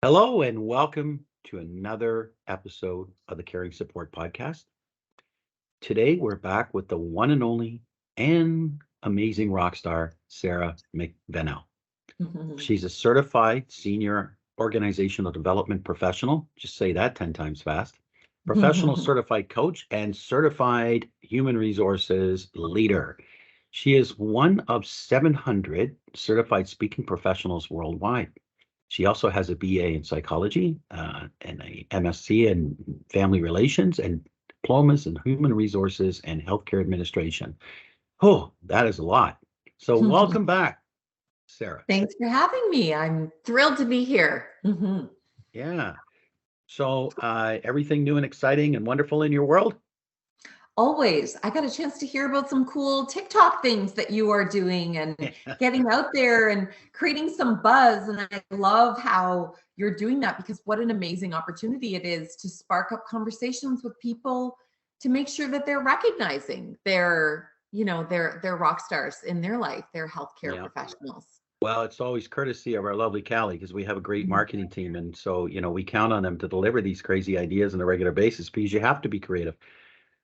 Hello and welcome to another episode of the Caring Support Podcast. Today we're back with the one and only and amazing rock star, Sarah McVanel. Mhm. She's a certified senior organizational development professional, just say that 10 times fast, professional certified coach, and certified human resources leader. She is one of 700 certified speaking professionals worldwide. She also has a BA in psychology and a MSc in family relations and diplomas in human resources and healthcare administration. Oh, that is a lot. So, welcome back, Sarah. Thanks for having me. I'm thrilled to be here. Yeah. So, everything new and exciting and wonderful in your world? Always. I got a chance to hear about some cool TikTok things that you are doing and getting out there and creating some buzz. And I love how you're doing that because what an amazing opportunity it is to spark up conversations with people to make sure that they're recognizing their rock stars in their life, their healthcare Yeah. professionals. Well, it's always courtesy of our lovely Callie because we have a great Mhm. marketing team. And so, we count on them to deliver these crazy ideas on a regular basis because you have to be creative.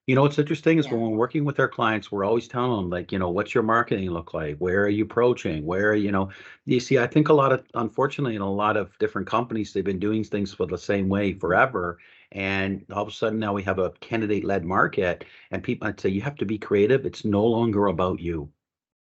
What's interesting is Yeah. when we're working with our clients, we're always telling them, like, what's your marketing look like? Where are you approaching? You see, I think unfortunately, in a lot of different companies, they've been doing things for the same way forever. And all of a sudden now we have a candidate-led market and people, I'd say you have to be creative. It's no longer about you,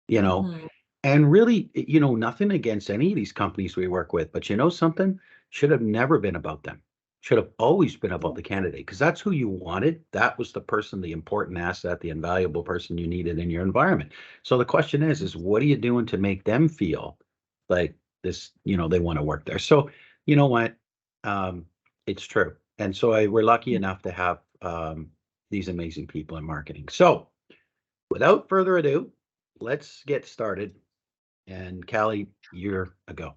you know, Mhm. and really, nothing against any of these companies we work with, but something should have never been about them. Should have always been about the candidate because that's who you wanted. That was the person, the important asset, the invaluable person you needed in your environment. So the question is what are you doing to make them feel like this, they want to work there? So you know what? Um, it's true. And so we're lucky enough to have these amazing people in marketing. So without further ado, let's get started. And Callie, you're a go.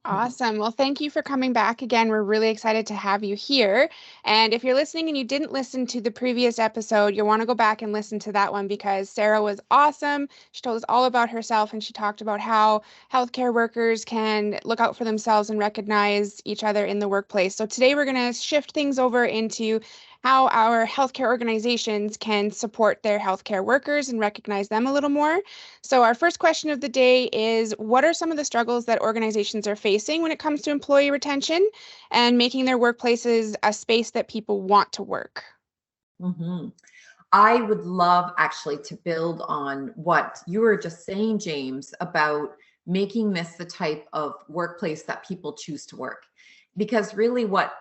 Awesome. Well, thank you for coming back again. We're really excited to have you here. And if you're listening and you didn't listen to the previous episode, you'll want to go back and listen to that one because Sarah was awesome. She told us all about herself and she talked about how healthcare workers can look out for themselves and recognize each other in the workplace. So today we're going to shift things over into how our healthcare organizations can support their healthcare workers and recognize them a little more. So, our first question of the day is what are some of the struggles that organizations are facing when it comes to employee retention and making their workplaces a space that people want to work? Mhm. I would love actually to build on what you were just saying, James, about making this the type of workplace that people choose to work. Because really what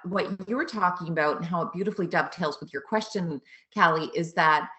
you were talking about and how it beautifully dovetails with your question, Callie, is that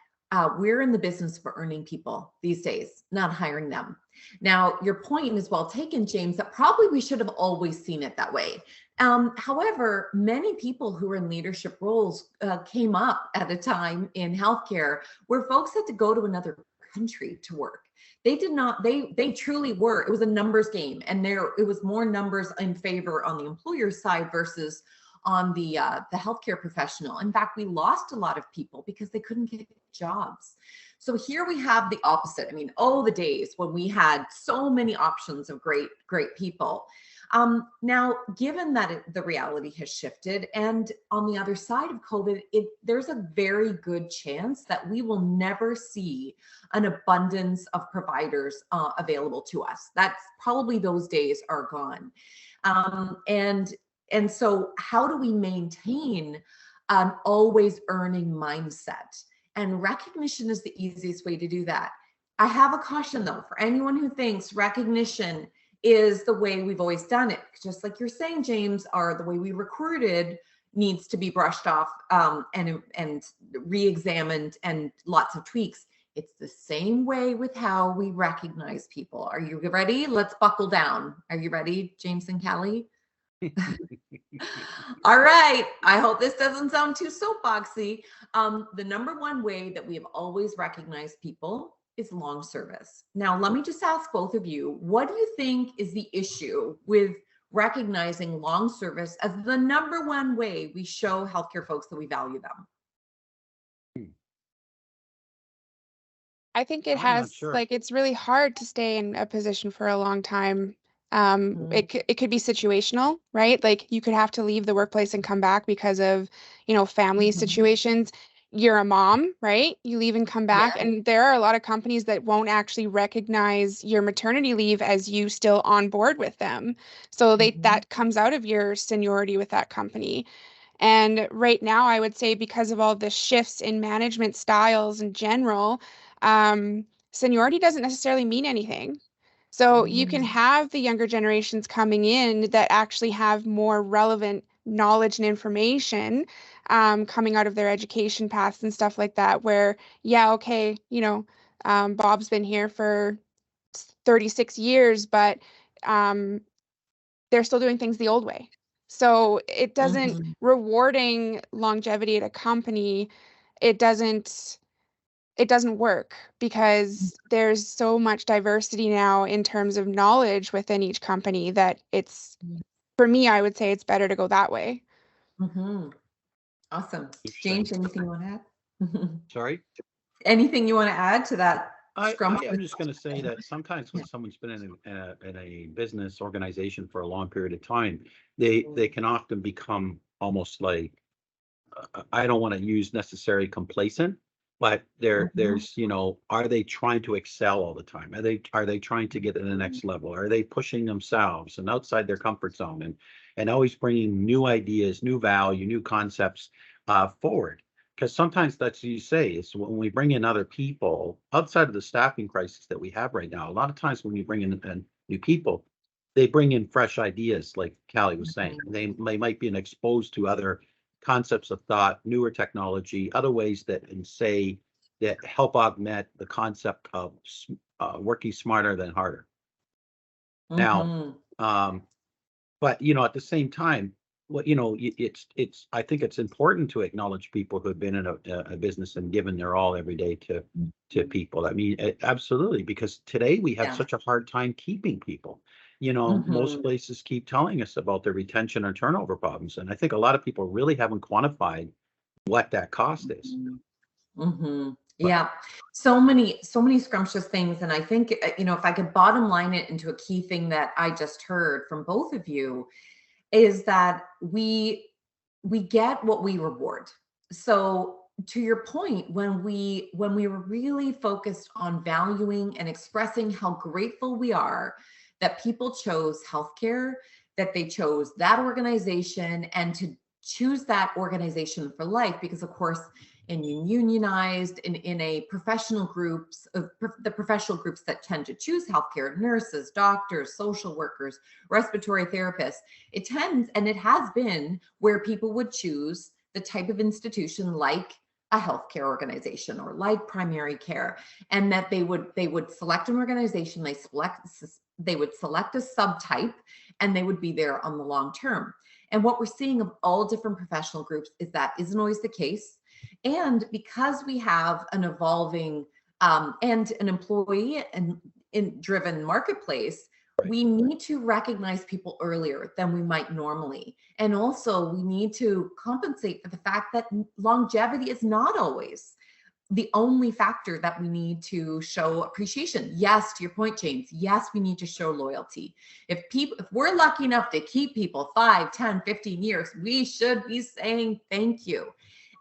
we're in the business of earning people these days, not hiring them. Now, your point is well taken, James, that probably we should have always seen it that way. However, many people who are in leadership roles came up at a time in healthcare where folks had to go to another country to work. They did not. They truly were. It was a numbers game, and there it was more numbers in favor on the employer side versus on the healthcare professional. In fact, we lost a lot of people because they couldn't get jobs. So here we have the opposite. I mean, oh, the days when we had so many options of great people. Now, given that the reality has shifted, and on the other side of COVID, there's a very good chance that we will never see an abundance of providers available to us. That's probably those days are gone. And so, how do we maintain an always earning mindset? And recognition is the easiest way to do that. I have a caution though for anyone who thinks recognition is the way we've always done it. Just like you're saying, James, are the way we recruited needs to be brushed off and re-examined and lots of tweaks. It's the same way with how we recognize people. Are you ready? Let's buckle down. Are you ready, James and Callie? All right. I hope this doesn't sound too soapboxy. The number one way that we have always recognized people is long service. Now, let me just ask both of you, what do you think is the issue with recognizing long service as the number one way we show healthcare folks that we value them? I think it I'm not has, sure. like, it's really hard to stay in a position for a long time It could be situational, right? Like you could have to leave the workplace and come back because of, family situations. You're a mom, right? You leave and come back. Yeah. And there are a lot of companies that won't actually recognize your maternity leave as you still on board with them. So that comes out of your seniority with that company. And right now, I would say because of all the shifts in management styles in general, seniority doesn't necessarily mean anything. So you can have the younger generations coming in that actually have more relevant knowledge and information coming out of their education paths and stuff like that, where, yeah, okay, Bob's been here for 36 years, but um, they're still doing things the old way. So it doesn't rewarding longevity at a company, it doesn't work because there's so much diversity now in terms of knowledge within each company that for me, I would say it's better to go that way. Awesome. Interesting. James, anything you want to add? Sorry? Anything you want to add to that? I'm just going to say that sometimes when someone's been in a business organization for a long period of time, they can often become almost like, I don't want to use necessarily complacent, but there's, are they trying to excel all the time? Are they trying to get to the next level? Are they pushing themselves and outside their comfort zone and always bringing new ideas, new value, new concepts forward? Because sometimes that's, you say, is when we bring in other people outside of the staffing crisis that we have right now. A lot of times when we bring in new people, they bring in fresh ideas, like Callie was saying. They might be exposed to other concepts of thought, newer technology, other ways that help augment the concept of working smarter than harder. Now, but at the same time, I think it's important to acknowledge people who have been in a business and given their all every day to people. I mean, absolutely, because today we have such a hard time keeping people. Most places keep telling us about their retention or turnover problems, and I think a lot of people really haven't quantified what that cost is. Yeah, so many scrumptious things, and I think if I could bottom line it into a key thing that I just heard from both of you is that we get what we reward. So to your point, when we were really focused on valuing and expressing how grateful we are that people chose healthcare, that they chose that organization, and to choose that organization for life, because of course, in unionized, in a professional groups, the professional groups that tend to choose healthcare, nurses, doctors, social workers, respiratory therapists, it tends, and it has been, where people would choose the type of institution like a healthcare organization or like primary care, and that they would select an organization, they would select a subtype, and they would be there on the long term. And what we're seeing of all different professional groups is that isn't always the case. And because we have an evolving and an employee and driven marketplace, we need to recognize people earlier than we might normally. And also we need to compensate for the fact that longevity is not always the only factor that we need to show appreciation. Yes, to your point, James, yes, we need to show loyalty. If we're lucky enough to keep people 5, 10, 15 years, we should be saying thank you.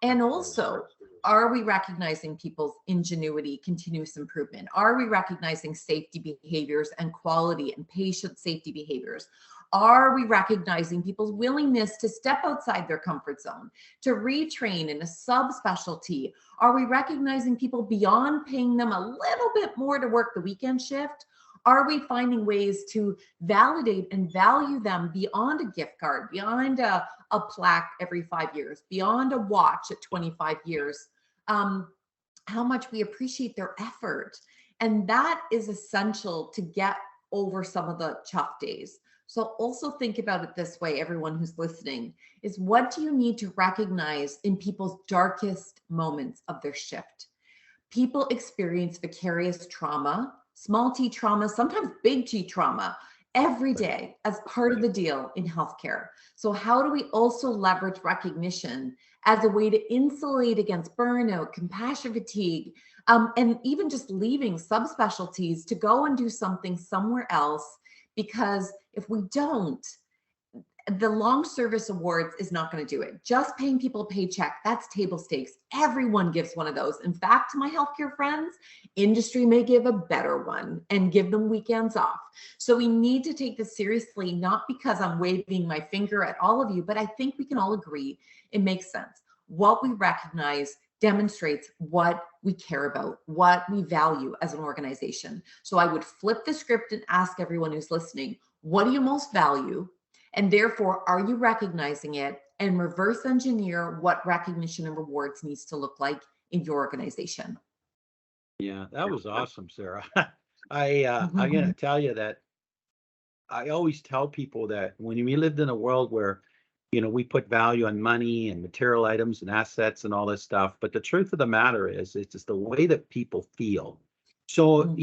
And also, are we recognizing people's ingenuity, continuous improvement? Are we recognizing safety behaviors and quality and patient safety behaviors? Are we recognizing people's willingness to step outside their comfort zone, to retrain in a subspecialty? Are we recognizing people beyond paying them a little bit more to work the weekend shift? Are we finding ways to validate and value them beyond a gift card, beyond a plaque every 5 years, beyond a watch at 25 years? How much we appreciate their effort. And that is essential to get over some of the tough days. So also think about it this way, everyone who's listening, is what do you need to recognize in people's darkest moments of their shift? People experience vicarious trauma, small t trauma, sometimes big T trauma, every day as part of the deal in healthcare. So how do we also leverage recognition as a way to insulate against burnout, compassion fatigue, and even just leaving subspecialties to go and do something somewhere else, because if we don't, the long service awards is not going to do it. Just paying people a paycheck, that's table stakes. Everyone gives one of those. In fact, to my healthcare friends, industry may give a better one and give them weekends off. So we need to take this seriously, not because I'm waving my finger at all of you, but I think we can all agree it makes sense. What we recognize demonstrates what we care about, what we value as an organization. So I would flip the script and ask everyone who's listening, what do you most value? And therefore, are you recognizing it, and reverse engineer what recognition and rewards needs to look like in your organization? Yeah, that was awesome, Sarah. I'm gonna tell you that I always tell people that when we lived in a world where, we put value on money and material items and assets and all this stuff, but the truth of the matter is, it's just the way that people feel. So,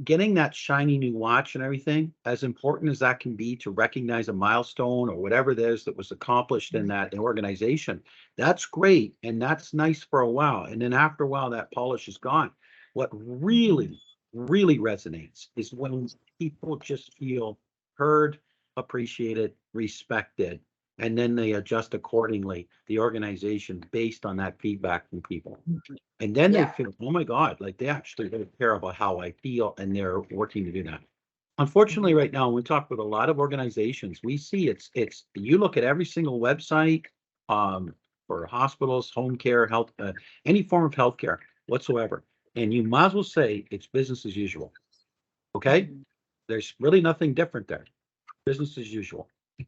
getting that shiny new watch and everything, as important as that can be to recognize a milestone or whatever it is that was accomplished in that organization, that's great. And that's nice for a while. And then after a while, that polish is gone. What really, really resonates is when people just feel heard, appreciated, respected, and then they adjust accordingly, the organization, based on that feedback from people. And then they feel, oh my God, like they actually really care about how I feel, and they're working to do that. Unfortunately, right now, when we talk with a lot of organizations, we see it's you look at every single website for hospitals, home care, health, any form of healthcare whatsoever, and you might as well say it's business as usual. Okay, there's really nothing different there. Business as usual.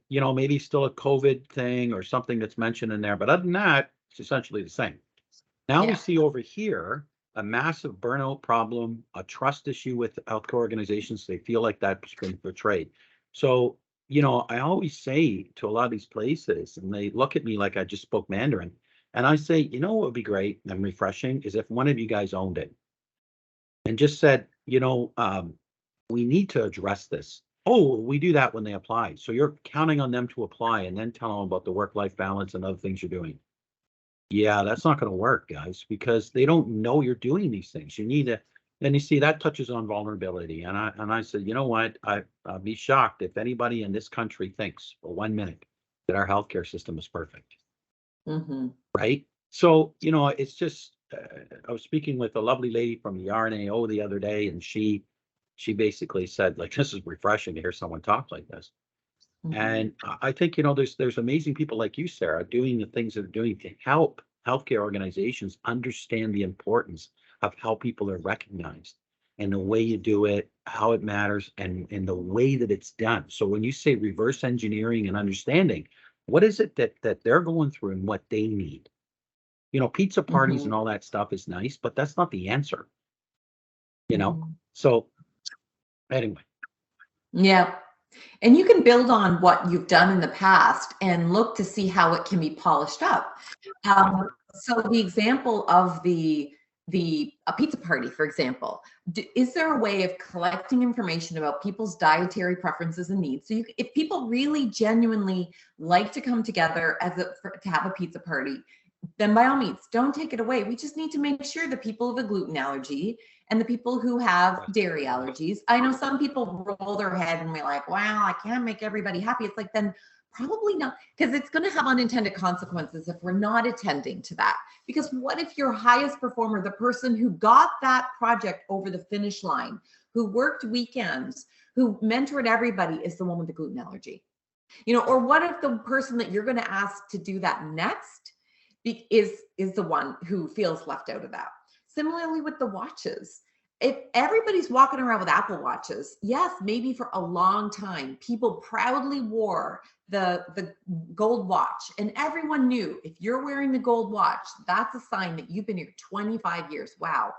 Maybe still a COVID thing or something that's mentioned in there, but other than that, it's essentially the same. Now we see over here a massive burnout problem, a trust issue with healthcare organizations. They feel like that's been betrayed. So, I always say to a lot of these places, and they look at me like I just spoke Mandarin, and I say, what would be great and refreshing is if one of you guys owned it and just said, we need to address this. Oh, we do that when they apply. So you're counting on them to apply and then tell them about the work-life balance and other things you're doing. Yeah, that's not going to work, guys, because they don't know you're doing these things. You need to, and you see that touches on vulnerability. And I said, you know what? I'd be shocked if anybody in this country thinks for 1 minute that our healthcare system is perfect. Right? So, it's just, I was speaking with a lovely lady from the RNAO the other day, and she basically said, like, this is refreshing to hear someone talk like this. And I think, there's amazing people like you, Sarah, doing the things that they're doing to help healthcare organizations understand the importance of how people are recognized and the way you do it, how it matters, and the way that it's done. So when you say reverse engineering and understanding, what is it that they're going through and what they need? Pizza parties and all that stuff is nice, but that's not the answer. So anyway. Yeah. And you can build on what you've done in the past and look to see how it can be polished up. So the example of a pizza party, for example, is there a way of collecting information about people's dietary preferences and needs? So if people really genuinely like to come together to have a pizza party, then by all means, don't take it away. We just need to make sure the people with a gluten allergy and the people who have dairy allergies. I know some people roll their head and we're like, wow, I can't make everybody happy. It's like, then probably not, because it's going to have unintended consequences if we're not attending to that. Because what if your highest performer, the person who got that project over the finish line, who worked weekends, who mentored everybody, is the one with the gluten allergy? Or what if the person that you're going to ask to do that next is the one who feels left out of that? Similarly with the watches, if everybody's walking around with Apple Watches, yes, maybe for a long time, people proudly wore the gold watch, and everyone knew if you're wearing the gold watch, that's a sign that you've been here 25 years. Wow.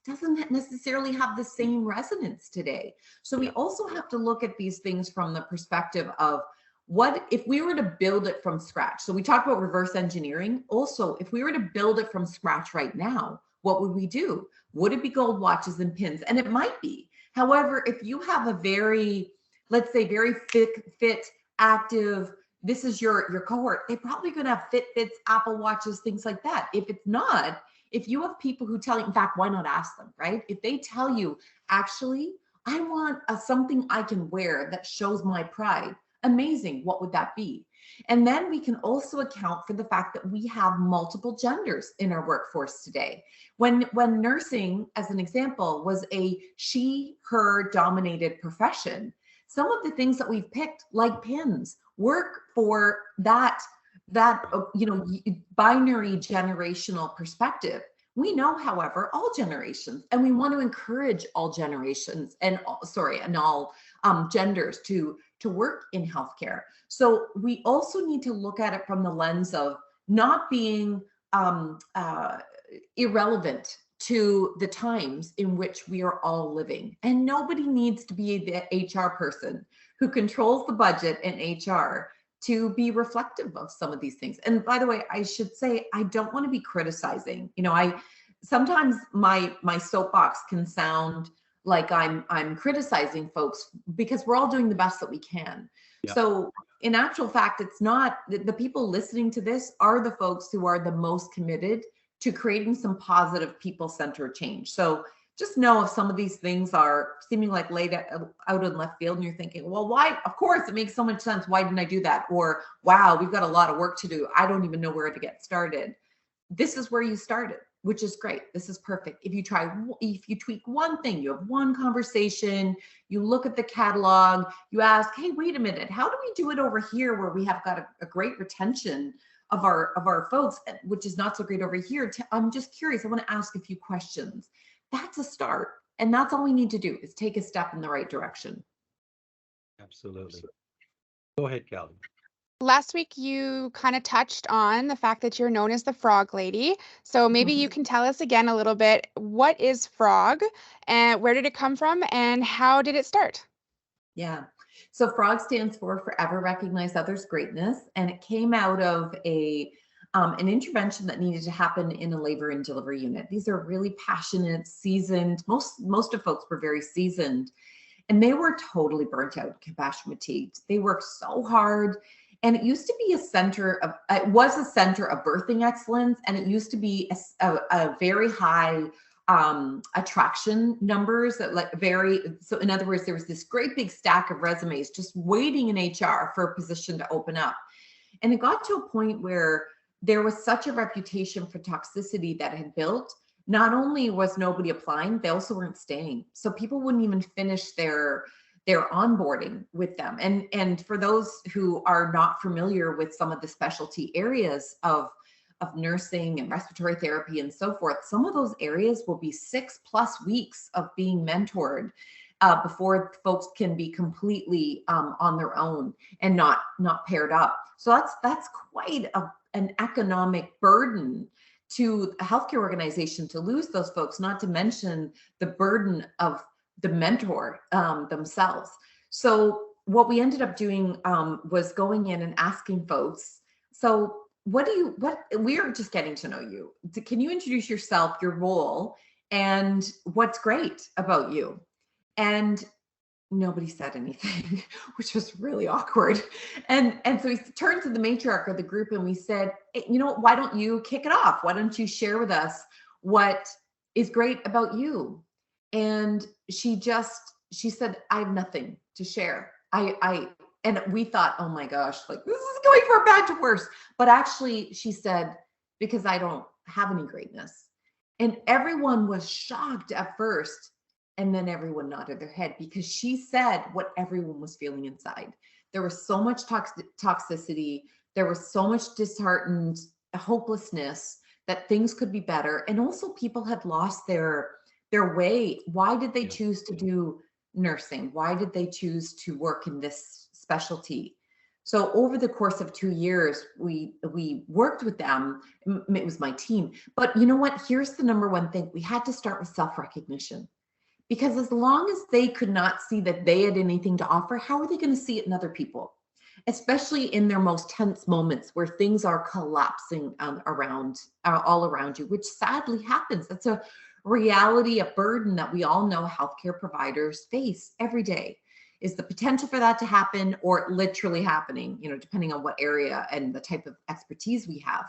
It doesn't necessarily have the same resonance today. So we also have to look at these things from the perspective of, what if we were to build it from scratch? So we talked about reverse engineering. Also, if we were to build it from scratch right now, what would we do? Would it be gold watches and pins? And it might be. However, if you have a very, let's say, very fit, active, this is your cohort, they're probably going to have Fitbits, Apple Watches, things like that. If it's not, if you have people who tell you, in fact, why not ask them, right? If they tell you, actually, I want something I can wear that shows my pride. Amazing. What would that be? And then we can also account for the fact that we have multiple genders in our workforce today. When nursing, as an example, was a she, her dominated profession, some of the things that we've picked, like pins, work for that binary generational perspective. We know, however, all generations, and we want to encourage all generations and all genders to work in healthcare. So we also need to look at it from the lens of not being irrelevant to the times in which we are all living. And nobody needs to be the HR person who controls the budget and HR to be reflective of some of these things. And by the way, I should say, I don't want to be criticizing. I sometimes my soapbox can sound like I'm criticizing folks, because we're all doing the best that we can. Yeah. So in actual fact, it's not the people listening to this are the folks who are the most committed to creating some positive people-centered change. So just know if some of these things are seeming like laid out in left field and you're thinking, well, why? Of course, it makes so much sense. Why didn't I do that? Or, wow, we've got a lot of work to do. I don't even know where to get started. This is where you started, which is great. This is perfect. If you tweak one thing, you have one conversation, you look at the catalog, you ask, hey, wait a minute, how do we do it over here where we have got a great retention of our folks, which is not so great over here? I'm just curious. I want to ask a few questions. That's a start. And that's all we need to do is take a step in the right direction. Absolutely. Go ahead, Calvin. Last week, you kind of touched on the fact that you're known as the Frog Lady. So maybe you can tell us again a little bit, what is Frog and where did it come from and how did it start? Yeah. So FROG stands for Forever Recognize Others Greatness. And it came out of an intervention that needed to happen in a labor and delivery unit. These are really passionate, seasoned, most of folks were very seasoned, and they were totally burnt out, compassion fatigued. They worked so hard. And it used to be it was a center of birthing excellence. And it used to be a very high attraction numbers so in other words, there was this great big stack of resumes just waiting in HR for a position to open up. And it got to a point where there was such a reputation for toxicity that had built. Not only was nobody applying, they also weren't staying. So people wouldn't even finish their onboarding with them. And for those who are not familiar with some of the specialty areas of nursing and respiratory therapy and so forth, some of those areas will be 6+ weeks of being mentored before folks can be completely on their own and not paired up. So that's quite an economic burden to a healthcare organization to lose those folks, not to mention the burden of the mentor themselves. So what we ended up doing was going in and asking folks, so we are just getting to know you. Can you introduce yourself, your role, and what's great about you? And nobody said anything, which was really awkward. And so we turned to the matriarch of the group and we said, hey, why don't you kick it off? Why don't you share with us what is great about you? And she said, I have nothing to share. And we thought, oh my gosh, like this is going from bad to worse. But actually she said, because I don't have any greatness. And everyone was shocked at first. And then everyone nodded their head because she said what everyone was feeling inside. There was so much toxicity. There was so much disheartened hopelessness that things could be better. And also people had lost their way. Why did they choose to do nursing? Why did they choose to work in this specialty? So over the course of 2 years, we worked with them. It was my team. But you know what? Here's the number one thing. We had to start with self-recognition. Because as long as they could not see that they had anything to offer, how are they going to see it in other people? Especially in their most tense moments where things are collapsing all around you, which sadly happens. That's a reality, a burden that we all know healthcare providers face every day, is the potential for that to happen or literally happening, depending on what area and the type of expertise we have.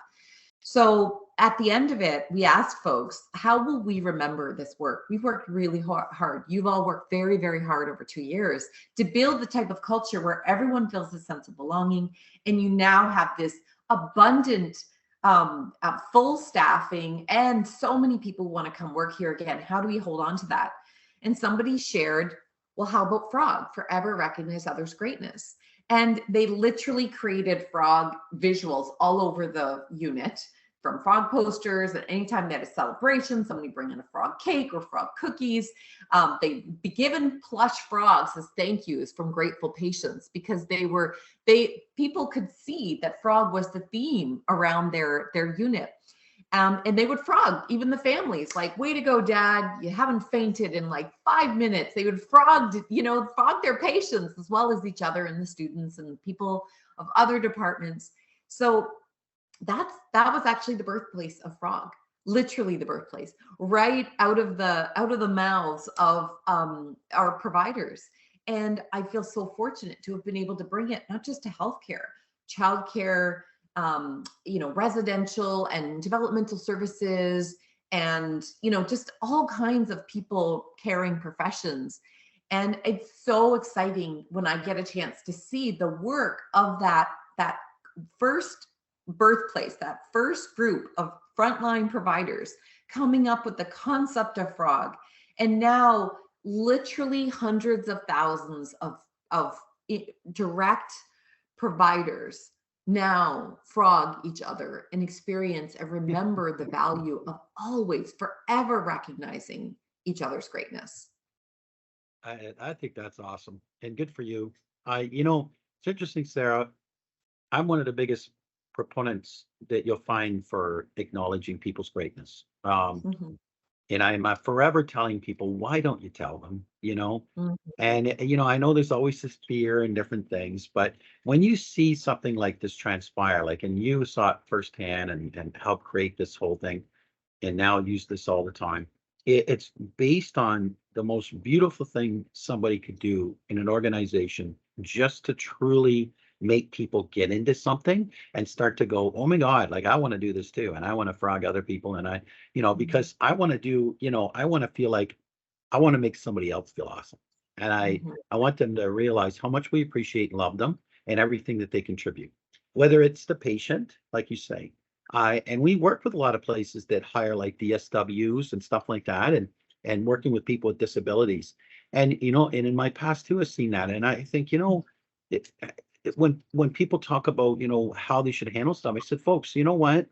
So at the end of it, we asked folks, how will we remember this work? We've worked really hard. You've all worked very, very hard over 2 years to build the type of culture where everyone feels a sense of belonging. And you now have this abundant, full staffing, and so many people want to come work here again. How do we hold on to that? And somebody shared, well, how about Frog? Forever recognize others' greatness. And they literally created frog visuals all over the unit, from frog posters. And anytime they had a celebration, somebody bring in a frog cake or frog cookies. They'd be given plush frogs as thank yous from grateful patients, because people could see that frog was the theme around their unit. And they would frog, even the families, like, way to go, Dad. You haven't fainted in like 5 minutes. They would frog their patients as well as each other and the students and people of other departments. So that was actually the birthplace of Frog, literally the birthplace, right out of the mouths of our providers. And I feel so fortunate to have been able to bring it not just to healthcare, childcare, residential and developmental services, and, just all kinds of people caring professions. And it's so exciting when I get a chance to see the work of that first birthplace, that first group of frontline providers coming up with the concept of Frog. And now literally hundreds of thousands of direct providers now frog each other and experience and remember the value of always forever recognizing each other's greatness. I think that's awesome and good for you. It's interesting, Sarah. I'm one of the biggest proponents that you'll find for acknowledging people's greatness. Mhm. And I'm forever telling people, why don't you tell them, Mhm. And, I know there's always this fear and different things, but when you see something like this transpire, like, and you saw it firsthand and help create this whole thing, and now use this all the time, it's based on the most beautiful thing somebody could do in an organization, just to truly make people get into something and start to go, oh my God, like, I want to do this too. And I want to frog other people. And because I want to do, I want to feel like I want to make somebody else feel awesome. And Mhm. I want them to realize how much we appreciate and love them and everything that they contribute, whether it's the patient, like you say. And we work with a lot of places that hire like DSWs and stuff like that, and working with people with disabilities. And, and in my past too, I've seen that. And I think, it, when people talk about, how they should handle stuff, I said, folks, you know what?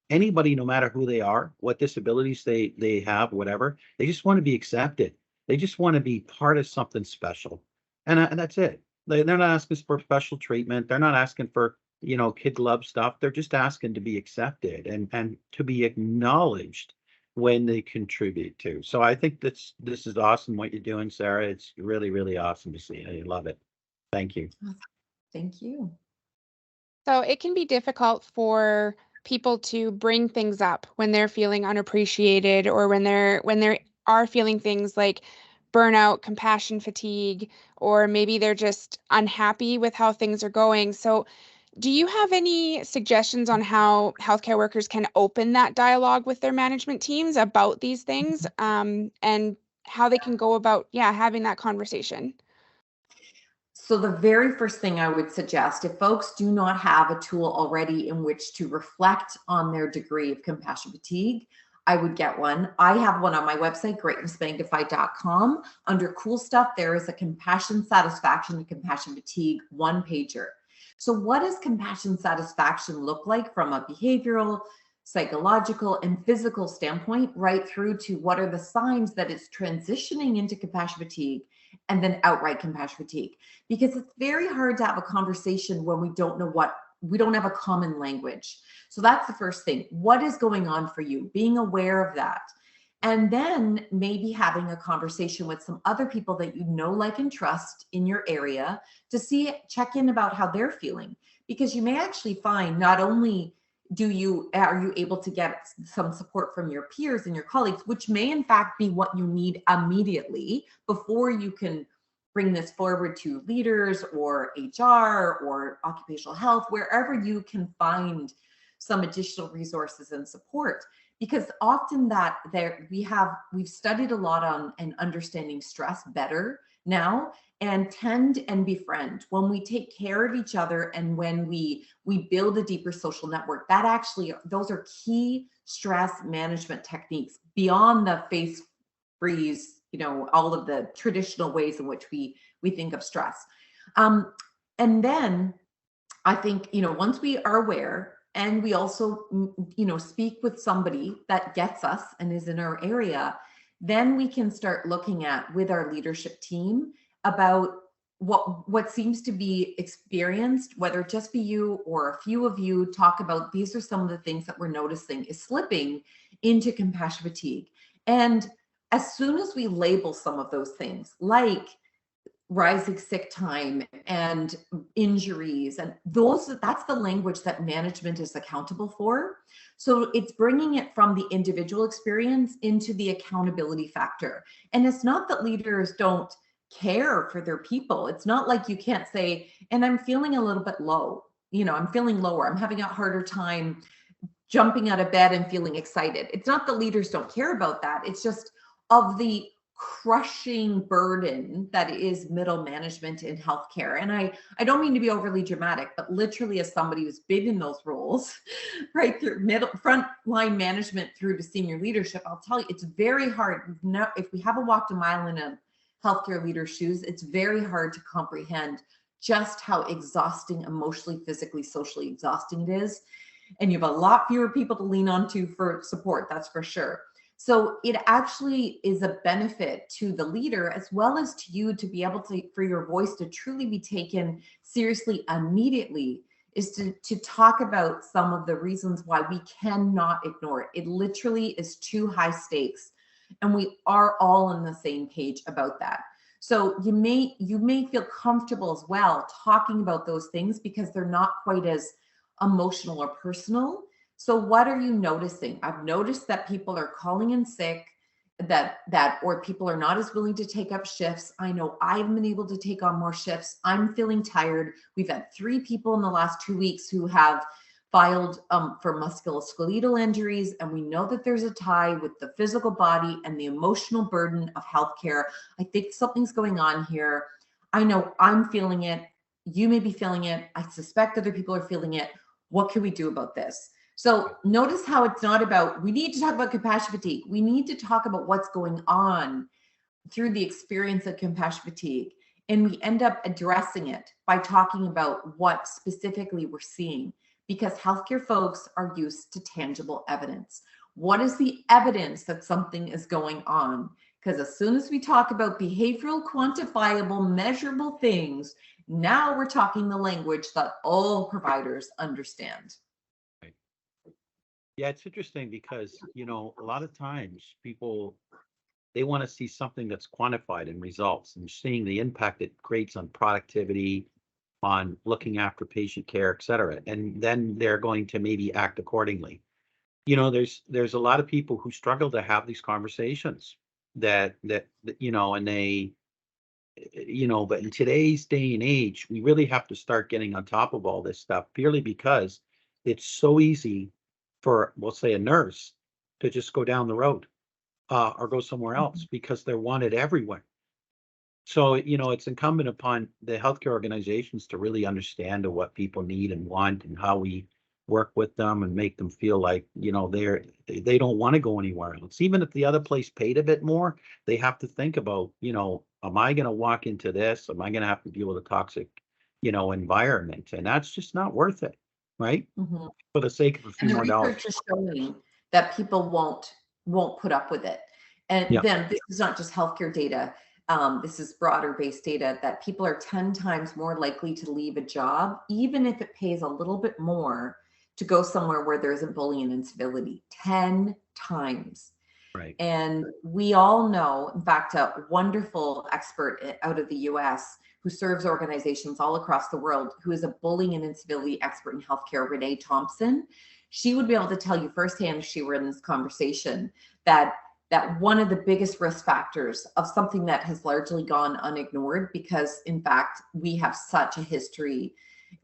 Anybody, no matter who they are, what disabilities they have, whatever, they just want to be accepted. They just want to be part of something special, and that's it. They're not asking for special treatment. They're not asking for kid love stuff. They're just asking to be accepted and to be acknowledged when they contribute to. So I think this is awesome what you're doing, Sarah. It's really, really awesome to see. I love it. Thank you. Thank you. So it can be difficult for people to bring things up when they're feeling unappreciated, or when they are feeling things like burnout, compassion fatigue, or maybe they're just unhappy with how things are going. So do you have any suggestions on how healthcare workers can open that dialogue with their management teams about these things, and how they can go about, having that conversation? So the very first thing I would suggest, if folks do not have a tool already in which to reflect on their degree of compassion fatigue, I would get one. I have one on my website, greatnessmagnified.com. Under cool stuff, there is a compassion satisfaction and compassion fatigue one pager. So what does compassion satisfaction look like from a behavioral, psychological, and physical standpoint, right through to what are the signs that it's transitioning into compassion fatigue and then outright compassion fatigue? Because it's very hard to have a conversation when we don't have a common language. So that's the first thing. What is going on for you? Being aware of that. And then maybe having a conversation with some other people that you know, like, and trust in your area to check in about how they're feeling. Because you may actually find not only are you able to get some support from your peers and your colleagues, which may in fact be what you need immediately before you can bring this forward to leaders or HR or occupational health, wherever you can find some additional resources and support, because often that we've studied a lot on and understanding stress better now, and tend and befriend when we take care of each other, and when we build a deeper social network. That actually, those are key stress management techniques beyond the face freeze, all of the traditional ways in which we think of stress. And then I think, once we are aware, and we also, speak with somebody that gets us and is in our area, then we can start looking at, with our leadership team, about what seems to be experienced, whether it just be you or a few of you talk about, these are some of the things that we're noticing is slipping into compassion fatigue. And as soon as we label some of those things, like rising sick time and injuries, and that's the language that management is accountable for. So it's bringing it from the individual experience into the accountability factor. And it's not that leaders don't care for their people. It's not like you can't say, and I'm feeling a little bit low, I'm feeling lower, I'm having a harder time jumping out of bed and feeling excited. It's not that leaders don't care about that. It's just of the crushing burden that is middle management in healthcare. And I don't mean to be overly dramatic, but literally, as somebody who's been in those roles, right through front line management through to senior leadership, I'll tell you, it's very hard. If we haven't walked a mile in a healthcare leader's shoes, it's very hard to comprehend just how exhausting, emotionally, physically, socially exhausting it is. And you have a lot fewer people to lean onto for support, that's for sure. So it actually is a benefit to the leader as well as to you, to be able to, for your voice to truly be taken seriously immediately, is to talk about some of the reasons why we cannot ignore it. It literally is too high stakes, and we are all on the same page about that. So you may feel comfortable as well talking about those things because they're not quite as emotional or personal. So what are you noticing? I've noticed that people are calling in sick, or people are not as willing to take up shifts. I know I've been able to take on more shifts. I'm feeling tired. We've had 3 people in the last 2 weeks who have filed for musculoskeletal injuries. And we know that there's a tie with the physical body and the emotional burden of healthcare. I think something's going on here. I know I'm feeling it. You may be feeling it. I suspect other people are feeling it. What can we do about this? So notice how it's not about, we need to talk about compassion fatigue. We need to talk about what's going on through the experience of compassion fatigue. And we end up addressing it by talking about what specifically we're seeing, because healthcare folks are used to tangible evidence. What is the evidence that something is going on? Because as soon as we talk about behavioral, quantifiable, measurable things, now we're talking the language that all providers understand. Yeah, it's interesting because, a lot of times people, they want to see something that's quantified in results and seeing the impact it creates on productivity, on looking after patient care, et cetera. And then they're going to maybe act accordingly. There's a lot of people who struggle to have these conversations that and they, but in today's day and age, we really have to start getting on top of all this stuff, purely because it's so easy for, we'll say, a nurse to just go down the road or go somewhere else because they're wanted everywhere. So, it's incumbent upon the healthcare organizations to really understand what people need and want, and how we work with them and make them feel like, they don't want to go anywhere else. Even if the other place paid a bit more, they have to think about, am I going to walk into this? Am I going to have to deal with a toxic, environment? And that's just not worth it, right? Mm-hmm. For the sake of a few And the more dollars. research is showing that people won't put up with it. And then this is not just healthcare data. This is broader based data that people are 10 times more likely to leave a job, even if it pays a little bit more, to go somewhere where there isn't bullying and incivility. 10 times. Right. And we all know, in fact, a wonderful expert out of the US who serves organizations all across the world, who is a bullying and incivility expert in healthcare, Renee Thompson, she would be able to tell you firsthand, if she were in this conversation, that one of the biggest risk factors of something that has largely gone unignored, because in fact, we have such a history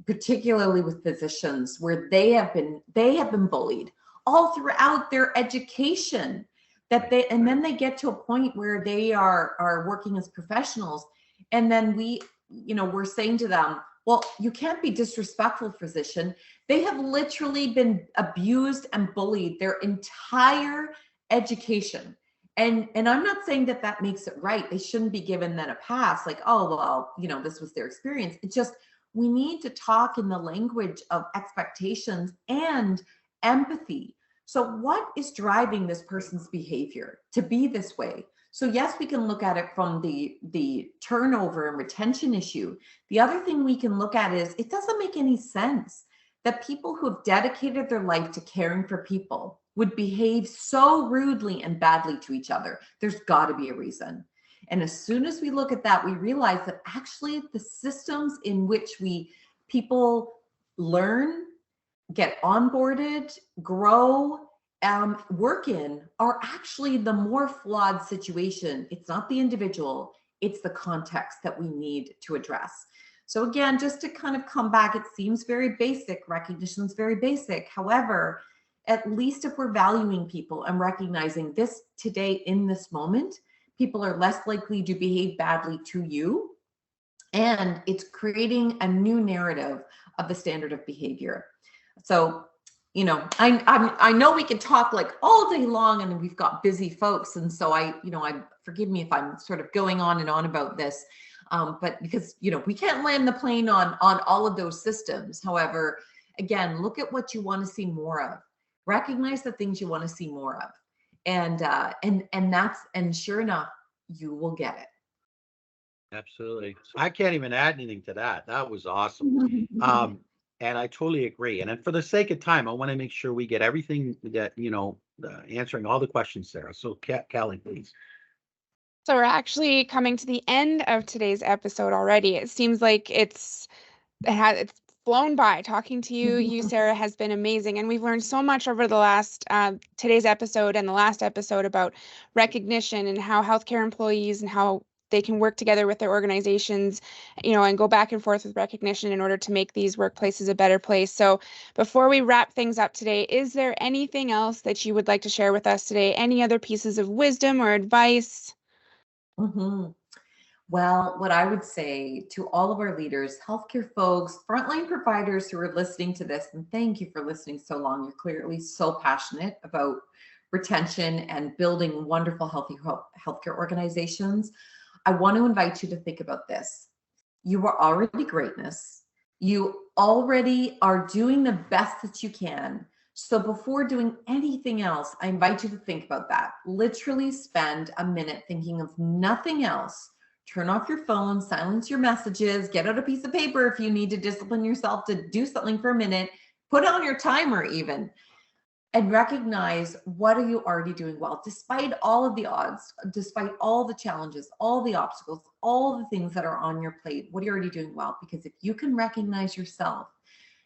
particularly with physicians, where they have been bullied all throughout their education, and then they get to a point where they are working as professionals, and then we're saying to them, well, you can't be disrespectful, physician. They have literally been abused and bullied their entire education. And I'm not saying that makes it right. They shouldn't be given then a pass, like, oh, well, this was their experience. It's just, we need to talk in the language of expectations and empathy. So what is driving this person's behavior to be this way? So yes, we can look at it from the turnover and retention issue. The other thing we can look at is, it doesn't make any sense that people who have dedicated their life to caring for people would behave so rudely and badly to each other. There's got to be a reason. And as soon as we look at that, we realize that actually the systems in which people learn, get onboarded, grow, work in are actually the more flawed situation. It's not the individual, it's the context that we need to address. So again, just to kind of come back, it seems very basic, recognition is very basic. However, at least if we're valuing people and recognizing this today in this moment, people are less likely to behave badly to you. And it's creating a new narrative of the standard of behavior. So, I know we can talk like all day long, and we've got busy folks. And so I forgive me if I'm sort of going on and on about this, but because, we can't land the plane on all of those systems. However, again, look at what you want to see more of. Recognize the things you want to see more of. And sure enough, you will get it. Absolutely. I can't even add anything to that. That was awesome. And I totally agree. And then for the sake of time, I want to make sure we get everything that, answering all the questions, Sarah. So Callie, please. So we're actually coming to the end of today's episode already. It seems like it's flown by. Talking to you, Sarah, has been amazing. And we've learned so much over the last, today's episode and the last episode about recognition and how healthcare employees and how they can work together with their organizations, and go back and forth with recognition in order to make these workplaces a better place. So before we wrap things up today, is there anything else that you would like to share with us today? Any other pieces of wisdom or advice? Mm-hmm. Well, what I would say to all of our leaders, healthcare folks, frontline providers who are listening to this, and thank you for listening so long. You're clearly so passionate about retention and building wonderful, healthy healthcare organizations. I want to invite you to think about this. You are already greatness. You already are doing the best that you can. So before doing anything else, I invite you to think about that. Literally spend a minute thinking of nothing else. Turn off your phone, silence your messages, get out a piece of paper if you need to discipline yourself to do something for a minute, put on your timer even, and recognize, what are you already doing well, despite all of the odds, despite all the challenges, all the obstacles, all the things that are on your plate. What are you already doing well? Because if you can recognize yourself,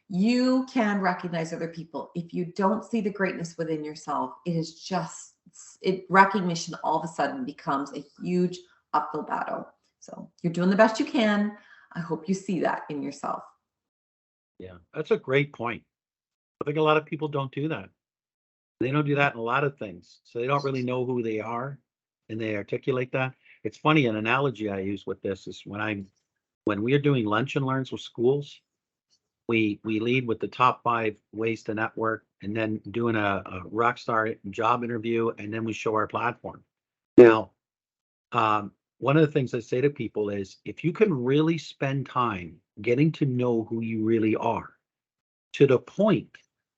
you can recognize other people. If you don't see the greatness within yourself, recognition all of a sudden becomes a huge uphill battle. So you're doing the best you can. I hope you see that in yourself. Yeah, that's a great point. I think a lot of people don't do that. They don't do that in a lot of things. So they don't really know who they are, and they articulate that. It's funny, an analogy I use with this is when we are doing lunch and learns with schools, we lead with the top 5 ways to network, and then doing a rock star job interview, and then we show our platform. Now, one of the things I say to people is, if you can really spend time getting to know who you really are, to the point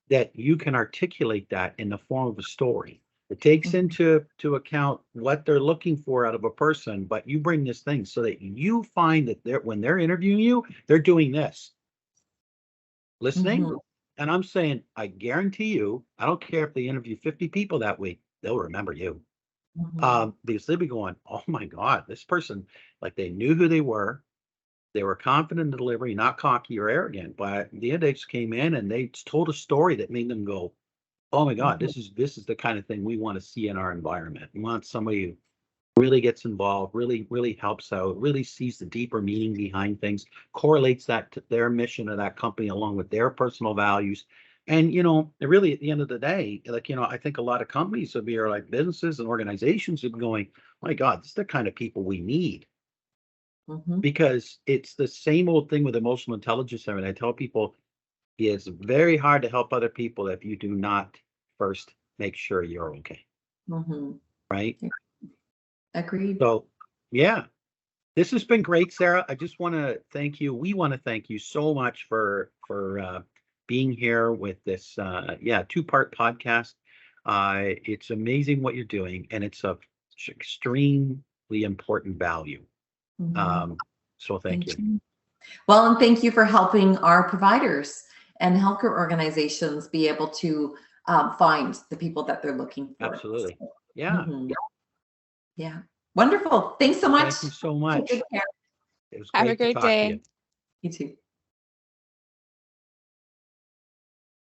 that you can articulate that in the form of a story, it takes into account what they're looking for out of a person, but you bring this thing so that you find that when they're interviewing you, they're doing this. Listening. And I'm saying, I guarantee you, I don't care if they interview 50 people that week, they'll remember you. Because they'll be going, oh my God, this person, like, they knew who they were confident in delivery, not cocky or arrogant, but the index came in and they told a story that made them go, oh my God, this is the kind of thing we want to see in our environment. We want somebody really gets involved, really helps out, really sees the deeper meaning behind things, correlates that to their mission of that company along with their personal values. And, really at the end of the day, like, I think a lot of companies would be, or like businesses and organizations would be going, my God, this is the kind of people we need. Because it's the same old thing with emotional intelligence. I mean, I tell people it's very hard to help other people if you do not first make sure you're okay. Right? Agreed. So, yeah, this has been great, Sarah. I just want to thank you. We want to thank you so much for being here with this 2-part podcast. It's amazing what you're doing, and it's of extremely important value. So thank you. Well, and thank you for helping our providers and healthcare organizations be able to find the people that they're looking for. Absolutely. Yeah. Yeah. Wonderful. Thanks so much. Thank you so much. Take care. It was Have a great to great talk to day. you. You too.